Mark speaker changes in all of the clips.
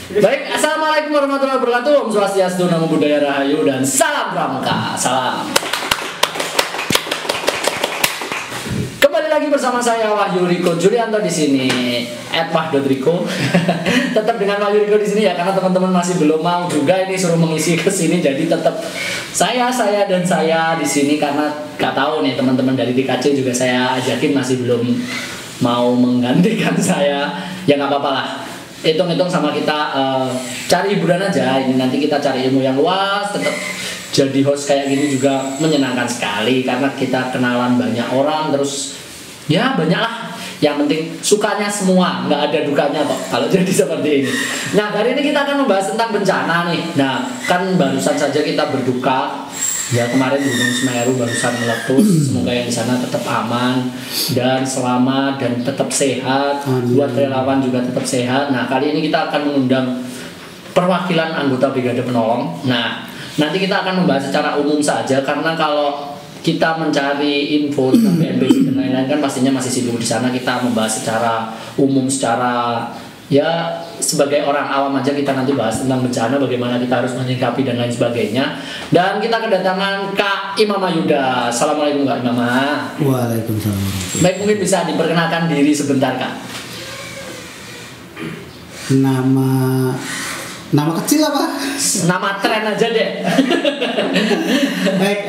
Speaker 1: Baik, assalamualaikum warahmatullahi wabarakatuh. Om Swastiastu, Namo Buddhaya, Rahayu, dan salam pramuka. Salam. Kembali lagi bersama saya Wahyu Riko Julianto di sini. @wah.riko. Tetap dengan Wahyu Riko di sini ya, karena teman-teman masih belum mau juga ini suruh mengisi ke sini. Jadi tetap saya dan saya di sini karena gak tahu nih teman-teman dari DKC juga saya ajakin masih belum mau menggantikan saya. Ya nggak apa-apa lah. Hitung-hitung sama kita cari hiburan aja. Ini nanti kita cari ilmu yang luas. Tetap jadi host kayak gini juga menyenangkan sekali karena kita kenalan banyak orang, terus ya banyak lah. Yang penting sukanya semua, nggak ada dukanya kok kalau jadi seperti ini. Nah, hari ini kita akan membahas tentang bencana nih. Nah, kan barusan saja kita berduka. Ya, kemarin Gunung Semeru barusan meletus. Semoga yang di sana tetap aman dan selamat dan tetap sehat. Buat relawan juga tetap sehat. Nah, kali ini kita akan mengundang perwakilan anggota Brigade Penolong. Nah, nanti kita akan membahas secara umum saja karena kalau kita mencari info tentang BNPB dan lain-lain kan pastinya masih sibuk di sana. Kita membahas secara umum, secara ya sebagai orang awam aja. Kita nanti bahas tentang bencana, bagaimana kita harus menyikapi dan lain sebagainya. Dan kita kedatangan Kak Imama Yuda. Assalamualaikum Kak Imama.
Speaker 2: Waalaikumsalam.
Speaker 1: Baik, mungkin bisa diperkenalkan diri sebentar Kak.
Speaker 2: Nama kecil apa?
Speaker 1: Nama tren aja deh.
Speaker 2: Baik,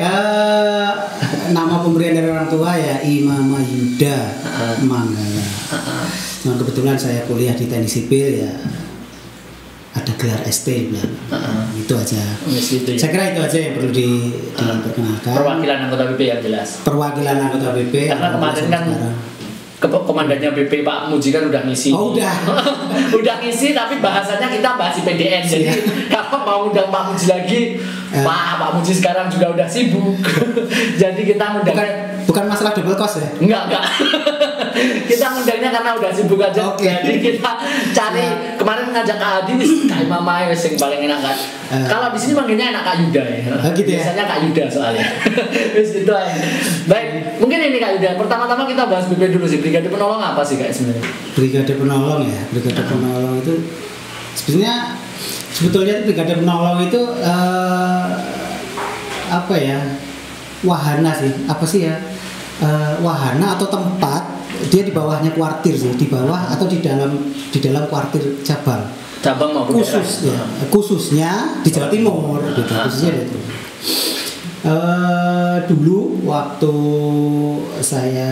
Speaker 2: nama pemberian dari orang tua ya Imama Yuda Manggala. Nah, kebetulan saya kuliah di teknik sipil ya, ada gelar ST bilang. Itu aja.
Speaker 1: Gitu, ya.
Speaker 2: Saya kira itu aja yang perlu diperkenalkan.
Speaker 1: Perwakilan anggota BP yang jelas.
Speaker 2: Perwakilan anggota BP.
Speaker 1: Karena kemarin kan komandannya BP Pak Muji kan udah ngisi.
Speaker 2: Oh udah.
Speaker 1: Udah ngisi tapi bahasanya kita bahas IPDN. Jadi kalau mau undang Pak Muji lagi, Pak Muji sekarang juga udah sibuk. Jadi kita undang.
Speaker 2: Bukan masalah double cost ya?
Speaker 1: Enggak. Kita ngundangnya karena udah sibuk aja. Jadi kita cari kemarin ngajak Kak Adi wis Kak Imama wis yang paling enak kan. Kalau di sini manggilnya enak Kak Yuda ya.
Speaker 2: Gitu ya?
Speaker 1: Biasanya Kak Yuda soalnya. Wis gitu aja. Baik, mungkin ini Kak Yuda. Pertama-tama kita bahas BP dulu sih. Brigade Penolong apa sih Kak sebenarnya?
Speaker 2: Brigade Penolong ya. Brigade Penolong itu sebetulnya Brigade Penolong itu apa ya? Wahana sih. Apa sih ya? Wahana atau tempat, dia di bawahnya kuartir sih, di bawah atau di dalam kuartir cabang
Speaker 1: Maupun
Speaker 2: khususnya di Jawa Timur gitu, khususnya itu. Dulu waktu saya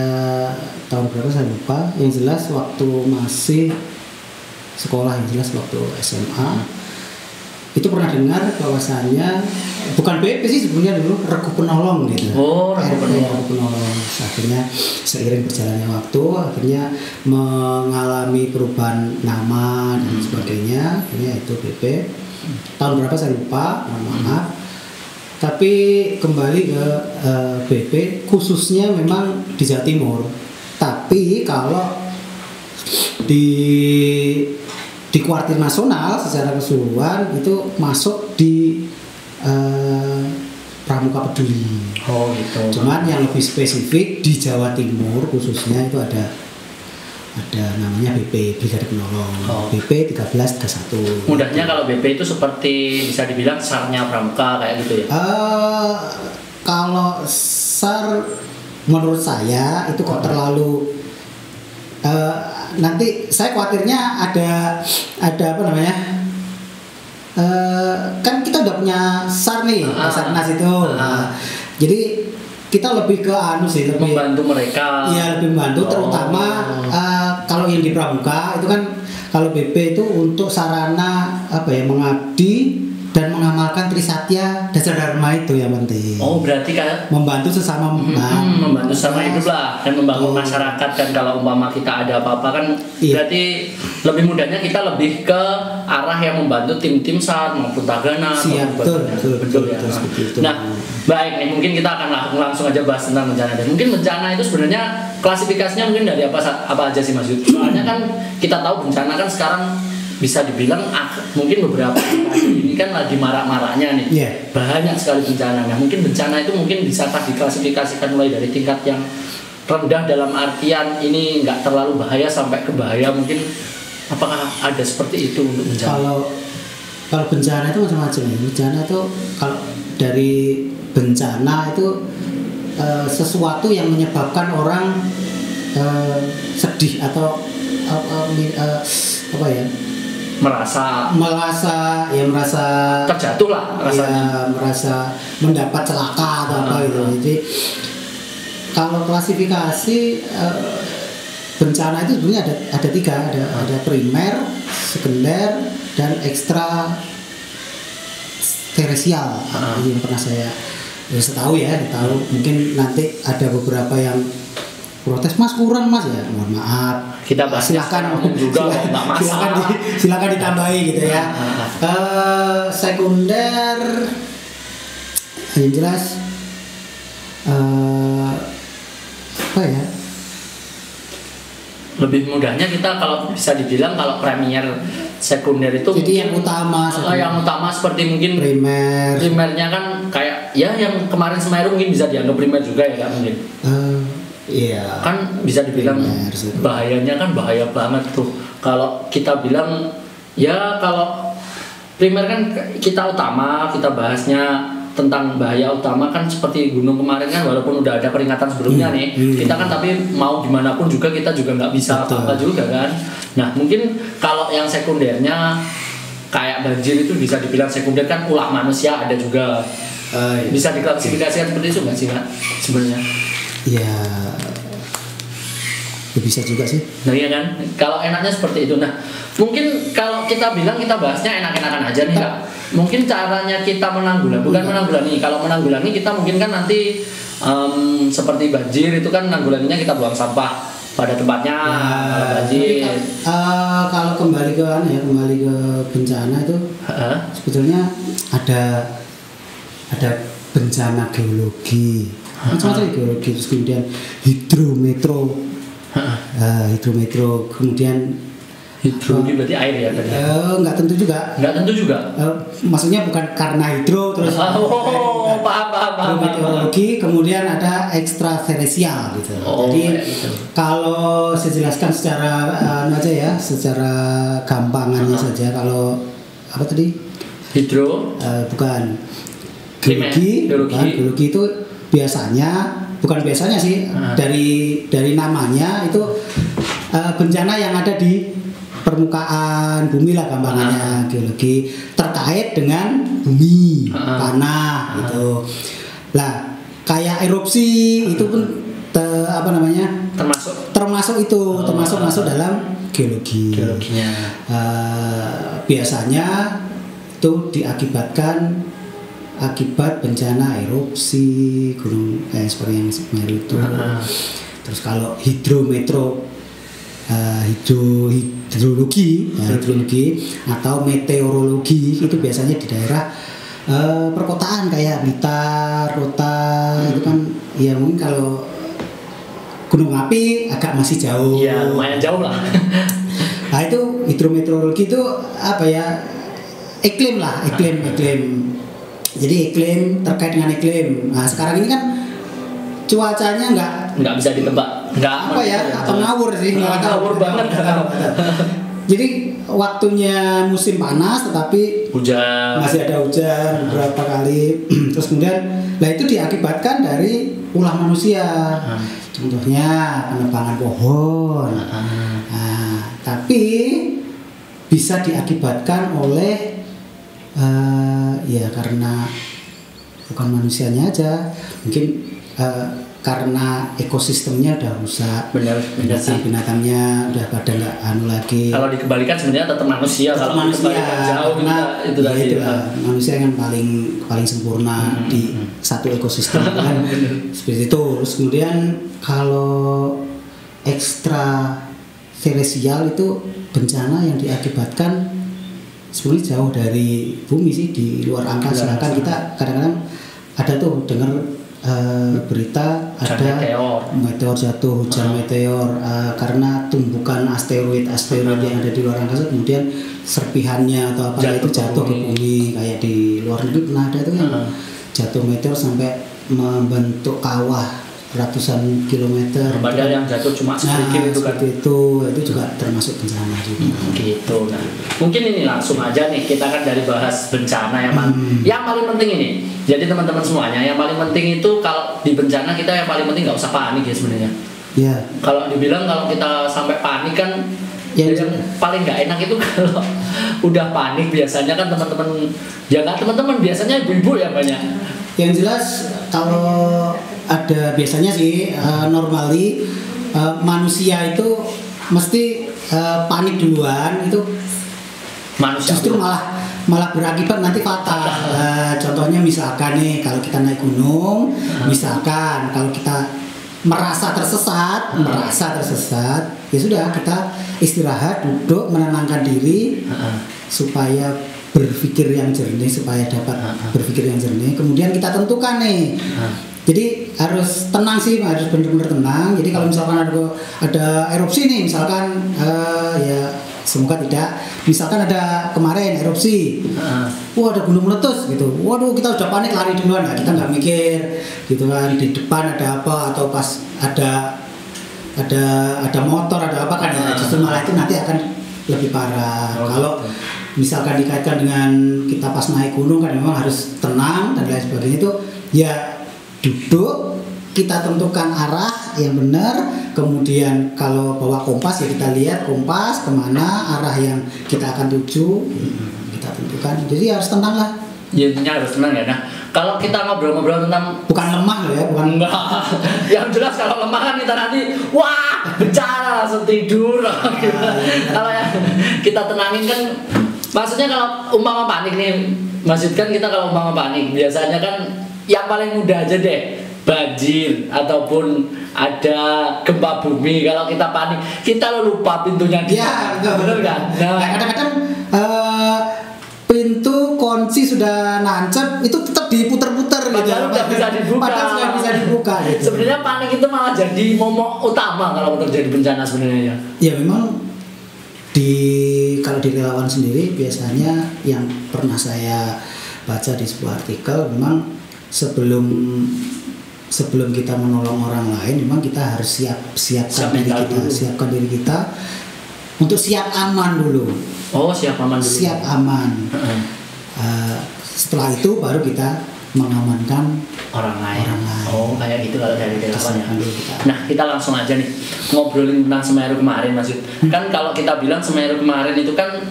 Speaker 2: tahun berapa saya lupa, yang jelas waktu masih sekolah, yang jelas waktu SMA itu pernah dengar bahwasannya bukan BP sih sebenarnya dulu, Regu Penolong gitu.
Speaker 1: Regu
Speaker 2: Penolong. Akhirnya seiring berjalannya waktu akhirnya mengalami perubahan nama dan sebagainya. Akhirnya itu BP. Tahun berapa saya lupa, mohon maaf. Tapi kembali ke BP khususnya memang di Jawa Timur. Tapi kalau di kuartir nasional secara keseluruhan itu masuk di Pramuka Peduli.
Speaker 1: Oh gitu.
Speaker 2: Cuman yang lebih spesifik di Jawa Timur khususnya itu ada namanya BP Brigade Penolong. BP 1331.
Speaker 1: Mudahnya kalau BP itu seperti bisa dibilang SAR-nya Pramuka kayak gitu ya.
Speaker 2: Kalau SAR menurut saya itu kok terlalu nanti saya khawatirnya ada apa namanya, kan kita udah punya SAR nih, Sarnas itu. Jadi kita lebih ke lebih
Speaker 1: membantu mereka.
Speaker 2: Iya, lebih membantu terutama kalau yang di Pramuka itu kan, kalau BP itu untuk sarana apa ya, mengabdi dan mengamalkan Trisatya Dasar Dharma itu yang penting.
Speaker 1: Oh, berarti kan
Speaker 2: membantu sesama
Speaker 1: membantu sama hidup lah dan membangun masyarakat kan. Kalau umpama kita ada apa-apa kan berarti lebih mudahnya kita lebih ke arah yang membantu tim-tim SAR maupun Tagana. Betul ya. Nah, baik nih, mungkin kita akan langsung aja bahas tentang bencana. Dan mungkin bencana itu sebenarnya klasifikasinya mungkin dari apa aja sih Mas Yud? Soalnya kan kita tahu bencana kan sekarang bisa dibilang mungkin beberapa ini kan lagi marak-maraknya nih. Banyak sekali bencana. Nah, mungkin bencana itu mungkin bisa diklasifikasikan mulai dari tingkat yang rendah dalam artian ini nggak terlalu bahaya sampai ke bahaya mungkin Apakah ada seperti itu untuk bencana?
Speaker 2: Kalau bencana itu macam-macam ya. Bencana itu kalau dari bencana itu sesuatu yang menyebabkan orang sedih atau apa ya?
Speaker 1: merasa terjatuh lah rasanya.
Speaker 2: Ya, merasa mendapat celaka atau apa gitu. Jadi kalau klasifikasi bencana itu sebenarnya ada tiga, ada primer, sekunder, dan ekstra teresial. Ini yang pernah saya tahu mungkin nanti ada beberapa yang protes, mas kurang mas, ya mohon maaf,
Speaker 1: kita bahas
Speaker 2: silakan
Speaker 1: juga nggak masalah,
Speaker 2: silakan ditambahi gitu ya. Sekunder yang jelas apa ya,
Speaker 1: lebih mudahnya kita kalau bisa dibilang kalau premier sekunder itu
Speaker 2: jadi yang utama
Speaker 1: seperti mungkin primernya kan kayak ya yang kemarin Semeru mungkin bisa dianggap primer juga ya kan mungkin.
Speaker 2: Iya.
Speaker 1: Kan bisa dibilang bahayanya kan bahaya banget tuh. Kalau kita bilang ya kalau primer kan kita bahasnya tentang bahaya utama kan seperti gunung kemarin kan, walaupun udah ada peringatan sebelumnya nih, kita kan tapi mau gimana pun juga kita juga nggak bisa apa juga kan. Nah mungkin kalau yang sekundernya kayak banjir itu bisa dibilang sekunder kan ulah manusia ada juga. Bisa diklasifikasikan seperti itu nggak sih Kak sebenarnya?
Speaker 2: Ya bisa juga sih.
Speaker 1: Nah iya kan, kalau enaknya seperti itu. Nah mungkin kalau kita bilang kita bahasnya enak-enakan aja nih Kak. Mungkin caranya kita menanggulangi. Kalau menanggulangi kita mungkin kan nanti seperti banjir itu kan menanggulanginya kita buang sampah pada tempatnya. Kalau banjir.
Speaker 2: Kalau kembali ke bencana itu sebetulnya ada bencana geologi. Macam-macam geologi, terus kemudian hidrometro, kemudian
Speaker 1: hidrogi berarti air ya tadi?
Speaker 2: Nggak tentu juga. Maksudnya bukan karena hidro terus.
Speaker 1: Paham.
Speaker 2: Hidrometeorologi, kemudian ada ekstraterestrial gitu. Jadi kalau saya jelaskan secara gampangannya saja. Kalau apa tadi?
Speaker 1: Hidro?
Speaker 2: Bukan. Geologi itu bukan biasanya sih, dari namanya itu bencana yang ada di permukaan bumi lah gampangannya. Geologi terkait dengan bumi, tanah gitu. Lah kayak erupsi itu pun termasuk masuk dalam geologi.
Speaker 1: Geologinya.
Speaker 2: Biasanya itu akibat bencana erupsi gunung seperti yang Semeru itu. Terus kalau hidrologi atau meteorologi itu biasanya di daerah perkotaan kayak Blitar, Kota itu kan ya mungkin kalau gunung api agak masih jauh.
Speaker 1: Iya, lumayan jauh lah.
Speaker 2: Nah itu hidrometeorologi itu apa ya, iklim. Jadi iklim, terkait dengan iklim. Nah sekarang ini kan cuacanya nggak bisa ditebak, ngawur banget. Jadi waktunya musim panas tetapi masih ada hujan beberapa kali. Terus kemudian itu diakibatkan dari ulah manusia. Contohnya penebangan pohon. Tapi bisa diakibatkan oleh karena bukan manusianya aja, mungkin karena ekosistemnya udah rusak, binatangnya udah pada nggak lagi.
Speaker 1: Kalau dikembalikan sebenarnya tetap manusia. Kalau dikembalikan jauh itu tadi.
Speaker 2: Manusia yang paling sempurna di satu ekosistem kan. Seperti itu. Terus kemudian kalau ekstra terestrial itu bencana yang diakibatkan sebenarnya jauh dari bumi sih, di luar angkasa. Sedangkan kita kadang-kadang ada tuh dengar berita ada meteor jatuh, hujan meteor karena tumbukan asteroid yang ada di luar angkasa, kemudian serpihannya atau apa itu jatuh ke bumi. Kayak di luar negeri pernah ada tuh yang jatuh meteor sampai membentuk kawah ratusan kilometer.
Speaker 1: Padahal yang jatuh cuma sedikit itu kan.
Speaker 2: Itu juga termasuk bencana juga.
Speaker 1: Gitu. Nah, mungkin ini langsung aja nih kita kan dari bahas bencana ya, Bang. Yang paling penting ini. Jadi teman-teman semuanya, yang paling penting itu kalau di bencana kita yang paling penting nggak usah panik ya sebenarnya.
Speaker 2: Iya.
Speaker 1: Kalau dibilang kalau kita sampai panik kan yang paling nggak enak itu kalau udah panik biasanya kan teman-teman, ya kan teman-teman biasanya ibu-ibu ya banyak.
Speaker 2: Yang jelas kalau ada biasanya sih normally manusia itu mesti panik duluan itu
Speaker 1: Manusia
Speaker 2: justru malah berakibat nanti fatal. Contohnya misalkan nih kalau kita naik gunung, misalkan kalau kita merasa tersesat, ya sudah kita istirahat, duduk, menenangkan diri supaya berpikir yang jernih, supaya dapat berpikir yang jernih. Kemudian kita tentukan nih. Jadi harus tenang sih, harus benar-benar tenang. Jadi kalau misalkan ada erupsi nih, misalkan ya semoga tidak. Misalkan ada kemarin erupsi, wah ada gunung meletus gitu. Waduh kita udah panik lari duluan, nah, kita nggak mikir gitu kan di depan ada apa atau pas ada motor ada apa kan ya, justru malah itu nanti akan lebih parah. Kalau misalkan dikaitkan dengan kita pas naik gunung kan memang harus tenang dan lain sebagainya itu ya duduk, kita tentukan arah yang benar, kemudian kalau bawa kompas ya kita lihat kompas kemana arah yang kita akan tuju, kita tentukan. Jadi harus tenang lah.
Speaker 1: Ya intinya harus tenang ya. Nah kalau kita ngobrol-ngobrol tentang
Speaker 2: bukan lemah loh ya, bukan
Speaker 1: enggak. Yang jelas kalau lemah kan kita nanti wah bencana langsung tidur. Kalau yang kita tenangin kan, maksudnya kalau umpama panik nih, maksudkan kita kalau umpama panik biasanya kan yang paling mudah aja deh, banjir ataupun ada gempa bumi. Kalau kita panik kita lupa pintunya kita.
Speaker 2: Ya,
Speaker 1: bener kan? Nah,
Speaker 2: kadang-kadang pintu kunci sudah nancep itu tetap diputer-puter gitu.
Speaker 1: Padahal udah bisa dibuka.
Speaker 2: Padahal sudah bisa dibuka gitu.
Speaker 1: Sebenarnya panik itu malah jadi momok utama kalau terjadi bencana sebenarnya.
Speaker 2: Ya memang kalau di relawan sendiri biasanya yang pernah saya baca di sebuah artikel memang sebelum kita menolong orang lain memang kita harus siapkan diri kita untuk siap aman dulu.
Speaker 1: Oh, siap aman dulu.
Speaker 2: Siap aman. Setelah itu baru kita mengamankan
Speaker 1: orang lain. Oh, kayak gitu kalau dari relawan ya. Nah, kita langsung aja nih ngobrolin tentang Semeru kemarin, Mas Yud. Kan kalau kita bilang Semeru kemarin itu kan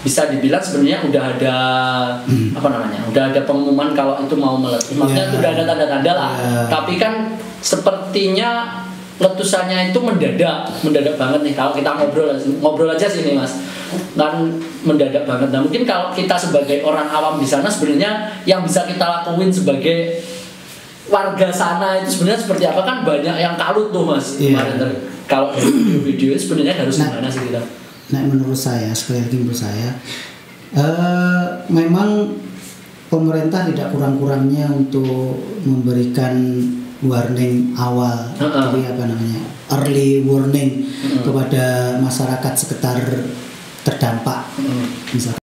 Speaker 1: bisa dibilang sebenarnya udah ada udah ada pengumuman kalau itu mau meletus. Maksudnya udah ada tanda-tanda lah. Tapi kan sepertinya letusannya itu mendadak banget nih. Kalau kita ngobrol aja sini Mas, kan mendadak banget. Nah mungkin kalau kita sebagai orang awam di sana sebenarnya yang bisa kita lakuin sebagai warga sana itu sebenarnya seperti apa? Kan banyak yang kalut tuh Mas kemarin. Kalau video sebenarnya harus gimana sih kita?
Speaker 2: Nah menurut saya, sekali lagi menurut saya memang pemerintah tidak kurang-kurangnya untuk memberikan warning awal, jadi early warning kepada masyarakat sekitar terdampak, misalkan